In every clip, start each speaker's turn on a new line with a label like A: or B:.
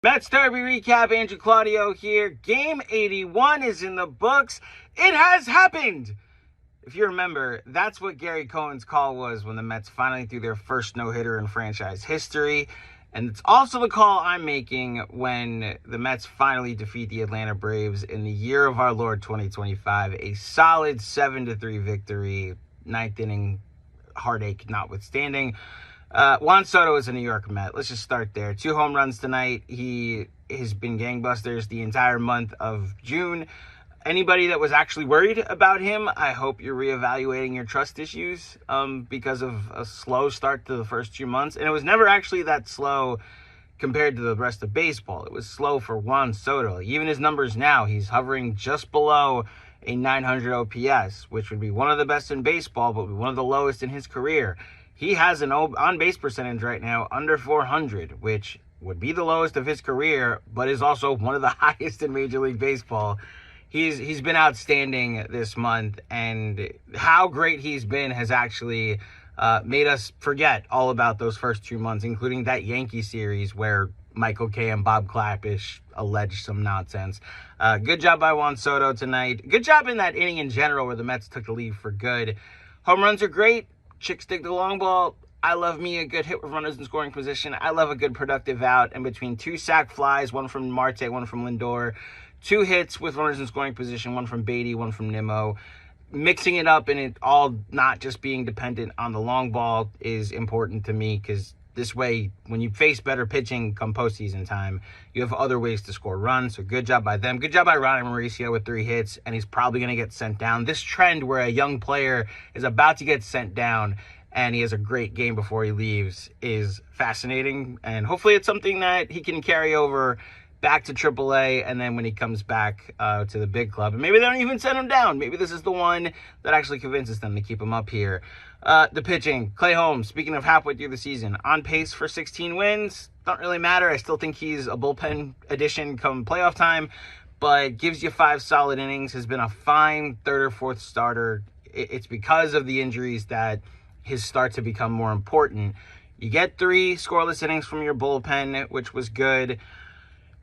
A: Mets Derby recap, Andrew Claudio here. Game 81 is in the books. It has happened! If you remember, that's what Gary Cohen's call was when the Mets finally threw their first no-hitter in franchise history. And it's also the call I'm making when the Mets finally defeat the Atlanta Braves in the year of our Lord 2025. A solid 7-3 victory, ninth inning heartache notwithstanding. Juan Soto is a New York Met. Let's just start there. 2 home runs tonight. He has been gangbusters the entire month of June. Anybody that was actually worried about him, I hope you're reevaluating your trust issues because of a slow start to the first 2 months. And it was never actually that slow compared to the rest of baseball. It was slow for Juan Soto. Even his numbers now, he's hovering just below a 900 OPS, which would be one of the best in baseball, but one of the lowest in his career. He has an on-base percentage right now under 400, which would be the lowest of his career, but is also one of the highest in Major League Baseball. He's been outstanding this month, and how great he's been has actually made us forget all about those first 2 months, including that Yankee series where Michael Kay and Bob Klapisch alleged some nonsense. Good job by Juan Soto tonight. Good job in that inning in general where the Mets took the lead for good. Home runs are great. Chicks dig the long ball. I love me a good hit with runners in scoring position. I love a good productive out. And between 2 sac flies, one from Marte, one from Lindor, 2 hits with runners in scoring position, one from Beatty, one from Nimmo, mixing it up and it all not just being dependent on the long ball is important to me, because this way, when you face better pitching come postseason time, you have other ways to score runs. So good job by them. Good job by Ronnie Mauricio with 3 hits, and he's probably going to get sent down. This trend where a young player is about to get sent down and he has a great game before he leaves is fascinating, and hopefully it's something that he can carry over back to AAA, and then when he comes back to the big club, and maybe they don't even send him down. Maybe this is the one that actually convinces them to keep him up here. The pitching, Clay Holmes, speaking of halfway through the season, on pace for 16 wins. Don't really matter. I still think he's a bullpen addition come playoff time, but gives you 5 solid innings, has been a fine 3rd or 4th starter. It's because of the injuries that his starts have become more important. You get 3 scoreless innings from your bullpen, which was good.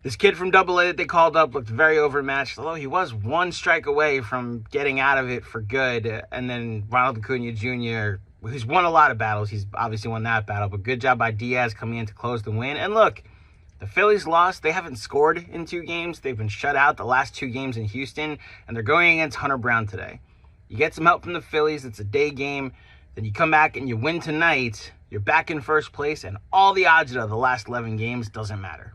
A: This kid from AA that they called up looked very overmatched, although he was 1 strike away from getting out of it for good. And then Ronald Acuna Jr., who's won a lot of battles. He's obviously won that battle, but good job by Diaz coming in to close the win. And look, the Phillies lost. They haven't scored in 2 games. They've been shut out the last 2 games in Houston, and they're going against Hunter Brown today. You get some help from the Phillies. It's a day game. Then you come back and you win tonight. You're back in first place, and all the odds of the last 11 games doesn't matter.